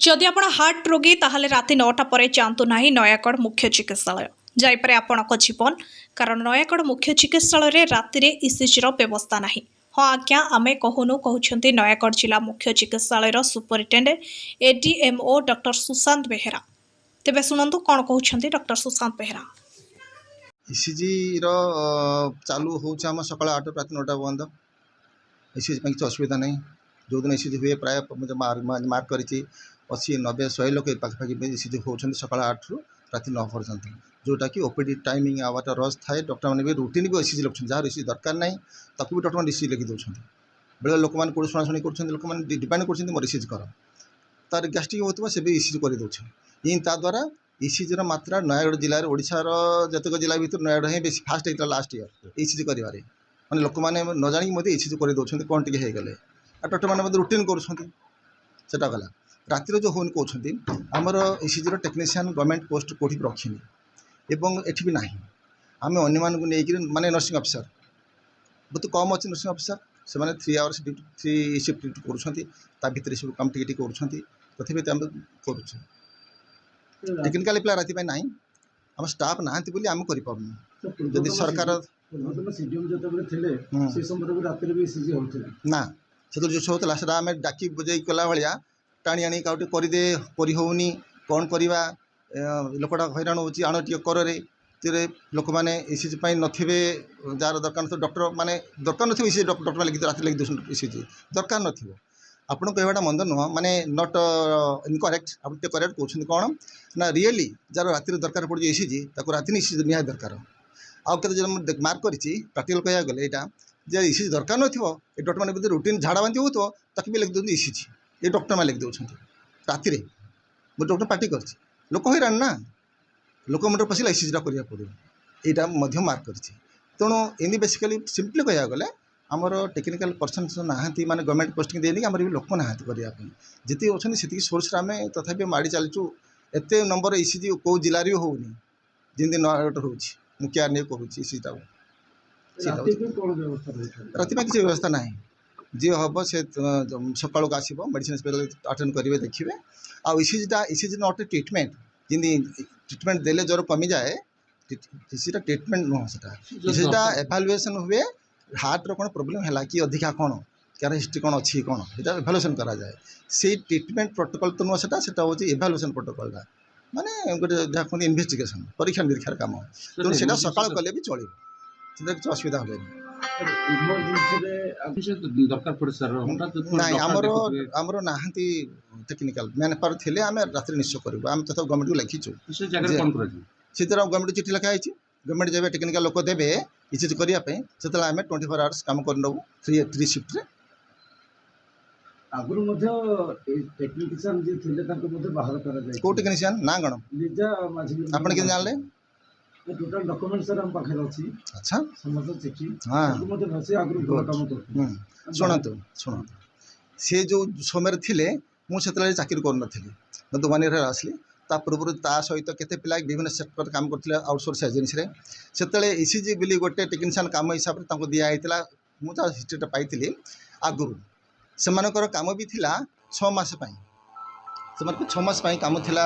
जदि आपण हार्ट रोगी ताहले राति 9टा पर जातु ना नयागढ़ मुख्य चिकित्सालय जापरे आपण जीवन कारण नयागढ़ मुख्य चिकित्सालय रे राति रे ईसीजी व्यवस्था ना। हाँ आज्ञा आमे कहूनु कहते नयागढ़ जिला मुख्य चिकित्सालय सुपरिटेडेंट एडीएमओ डॉक्टर सुशांत बेहेरा। तेबे सुनंतु कौन कहते डॉक्टर सुशांत बेहेरा। ईसीजी चालू हो सका 8 रात 9टा बंद। ईसीजी किसी असुविधा नहीं। जो दिन ईसीजी हुए प्राय मार्क कर 80 90 100 लोक पाखापाखि ईसीजी होती सका 8 रु राति 9 पर्यंत जोटा कि ओपीडी टाइमिंग आवार रस थाए। डॉक्टर मैंने भी रुटीन भी ईसीजी लिखुं जहाँ ईसीजी दरकार ना ताकू भी डॉक्टर मैंने ईसीजी लिखि दौरान बेले लोक मैंने कौन शुणाशुणी कर लोक मैंने डिपेंड कर मोर ईसीजी कर तार गैस्ट्रिक होता से भी ईसीजी कर दौर द्वारा ईसीजी मात्रा नयागढ़ जिले ओडार जतक जिला भर नयागढ़ ही बेस फास्ट होता लास्ट इयर ईसीजी कर मैंने लोक मैंने न जाणी ईसीजी कर दौरान कौन टी होगले डॉक्टर मैंने रुटीन करटा गला रातिर जो होन कहते आमर ईसीजी टेक्नीशियन गवर्नमेंट पोस्ट कौटी रखी एवं एटी भी ना आम अगर माने नर्सिंग अफिसर बहुत कम अच्छे नर्सिंग अफिसर से 3 आवर्स ड्यूटी 3 शिफ्ट ड्यूटी कर सब कम टी कर तथापि कर टेक्निकाल पिला राति ना आम स्टाफ ना आम कर सरकार ना से जो होता है आम डाकी बुझे कला भाया टाणी आनी काउटे करदे करनी कौन करवा लोकटा हैरान हो आण टे कर लोक मैंने ईसीजी नथिबे जार दरकार न डॉक्टर माने दरकार न ईसीजी डॉक्टर मैंने लिखि राति लिखि दौन ईसीजी दरकार न आपन कहवाटा मंद नुह माने नट इनकरेक्ट आप करेक्ट कहते कौन ना रियली जार राति दरकार पड़े ईसीजी राति ईसीजी निहाय दरकार आते जो मार्क कर प्राक्टिकल कह गले यहाँ जे ईसीजी दरकार न डॉक्टर मैंने रुटीन झाड़ा बांति हो ताकि भी लिखि दौर ईसीजी ये डॉक्टर मैंने लिखि दौरान राति मुझे डॉक्टर पार्टी कर लोक हैरान ना लोक मुंड पशिला ईसीजीटा करा पड़ो यहाँ मार्क कर तेणु इन बेसिकली सिंपली कह गले आमर टेक्निकल पर्सन नहांती माने गवर्नमेंट पोस्टिंग देनी आमर भी लोक नहांती करने जी अच्छे से सोर्स आम तथापि माड़ी चलचु एत नंबर ईसीजी कौ जिले होनी जमी नयागढ़ हो केयर नहीं करूँ ईसीजीटा राति किसी व्यवस्था ना जी हम से सका आसो मेडिसिन स्पेशलिस्ट अटेंड करेंगे देखिए आ ईसीजी नॉट ट्रिटमेंट जमी ट्रिटमेंट देले ज्वर कमी जाए ईसीजी ट्रिटमेंट नुह ईसीजीटा एभालुएसन हुए हार्ट रो कौन प्रोब्लेम है कि अधिका कौन क्या हिस्ट्री कौन अच्छी कौन ये एभालुएसन करा जाए से ट्रिटमेंट प्रोटोकॉल तो नुह से एभालुएसन प्रोटोकॉल माने गोटे जहाँ कहते इन्वेस्टिगेशन परीक्षा निरीक्षार काम तेणु से सका कले भी चलो किसी असुविधा होगा ना आमर नहांती टेक्निकल मैन पावर थे आम राति निश्चय करूँ आम तथा गवर्नमेंट को लिखीचु से गवर्नमेंट चिठी लिखाई गवर्नमेंट जब टेक्निकाल लोक देवे ईसीजी करने से आम 24 आवर्स कम कर फ्री शिफ्ट आगुरी कौ टेक्नीशियन ना कौन आप जानले टोटल डॉक्यूमेंट सर हम पाखे अछि। अच्छा समस्त चिठी हाँ मते भसे आगु काम करथि शुणु शुणु से जो समय थिले मुझे चाकरी कर नथि 1 ईयर आसली ता पूर्व ता सहित केते पिला विभिन्न सेक्टर काम करथिले आउटसोर्स एजेंसी रे सेतले ईसीजी बिली गोटे टेक्नीशियन काम हिसाब रे दिया आइतला मुझे हिस्ट्रीटा पाइथिली आगुरु सेमानकर काम भी थिला 6 मास पई सेमानकर 6 मास पई काम थिला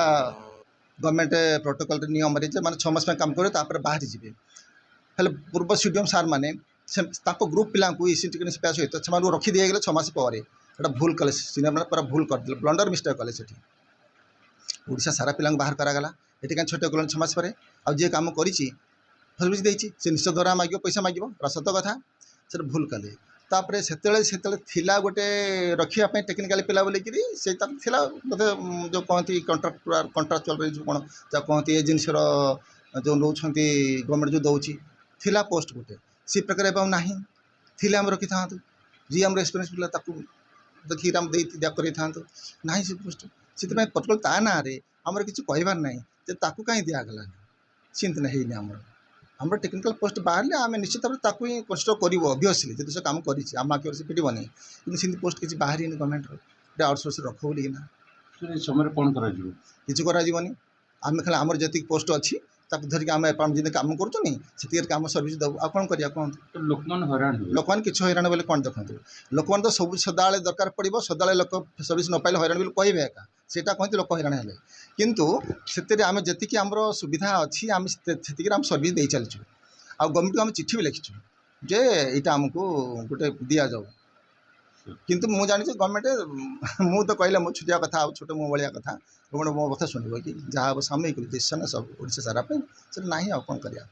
गवर्नमेंट प्रोटोकॉल नियम मैंने 6 मास काम करे बाहर जी हेल्ले पूर्व सीडीएम सार मैंने ग्रुप पिला ईसी टेक्नीशियन सहित से रखी दिगले 6 मास पर भूल कले सीनियर मैंने पूरा भूल करदे ब्लंडर मिस्टेक कले ओडिशा सारा पिला बाहर करागला ये कहीं छोटे कल 6 मास पर आए कम कर सर्विस देती से निश्चय द्वारा मांग पैसा मांग सत कथा से भूल कले तापर से थिला गोटे रखापी टेक्निकाल पिला बोलिकी से बोधे जो कहती कंट्राक्चुअल जो कौन जहाँ कहती एजेंसी जो नौ गवर्नमेंट जो दौर थिला पोस्ट गोटे से प्रकार एवं ना थिले आम रखी था जी आम एक्सपीरियंस पिला देखिए आम कर ना से पोस्ट से पर्टिकुलर ता ना आमर किसी कहबार ना कहीं दिगला चिंता है आमर आम टेक्निकल पोस्ट बाहर आम निश्चित भाव ही कष्ट कर ऑब्वियसली जो से काम कर से पिटबनी कि पोस्ट किसी बाहर गवर्नमेंट आउटसोर्स रख बोली समय कौन किसी करानी आम खाली आमर जी पोस्ट अच्छी धरिक आम जमी कम कर कम सर्विस दबू आ कौन करा कहते लोक मैंने किसी हैरान बोले कौन देखते लोक मैंने तो सब सदा दरकार पड़ो सदा लोक सर्विस न पाइले हैरान बोले कहे एका ସେଇଟା କହନ୍ତି ଲୋକ ହଇରାଣ ହେଲେ କିନ୍ତୁ ସେଥିରେ ଆମେ ଯେତିକି ଆମର ସୁବିଧା ଅଛି ଆମେ ସେତିକିରେ ଆମେ ସର୍ଭିସ୍ ଦେଇ ଚାଲିଛୁ ଆଉ ଗଭର୍ଣ୍ଣମେଣ୍ଟକୁ ଆମେ ଚିଠି ବି ଲେଖିଛୁ ଯେ ଏଇଟା ଆମକୁ ଗୋଟେ ଦିଆଯାଉ କିନ୍ତୁ ମୁଁ ଜାଣିଛି ଗଭର୍ଣ୍ଣମେଣ୍ଟ ମୁଁ ତ କହିଲେ ମୋ ଛୁଟିଆ କଥା ଆଉ ଛୋଟ ମୋ ଭଳିଆ କଥା ଗଭର୍ଣ୍ଣମେଣ୍ଟ ମୋ କଥା ଶୁଣିବ କି ଯାହା ହେବ ସାମୟିକ ଡିସିସନ୍ ସବୁ ଓଡ଼ିଶା ସାରା ପାଇଁ ସେଟା ନାହିଁ ଆଉ କ'ଣ କରିବା।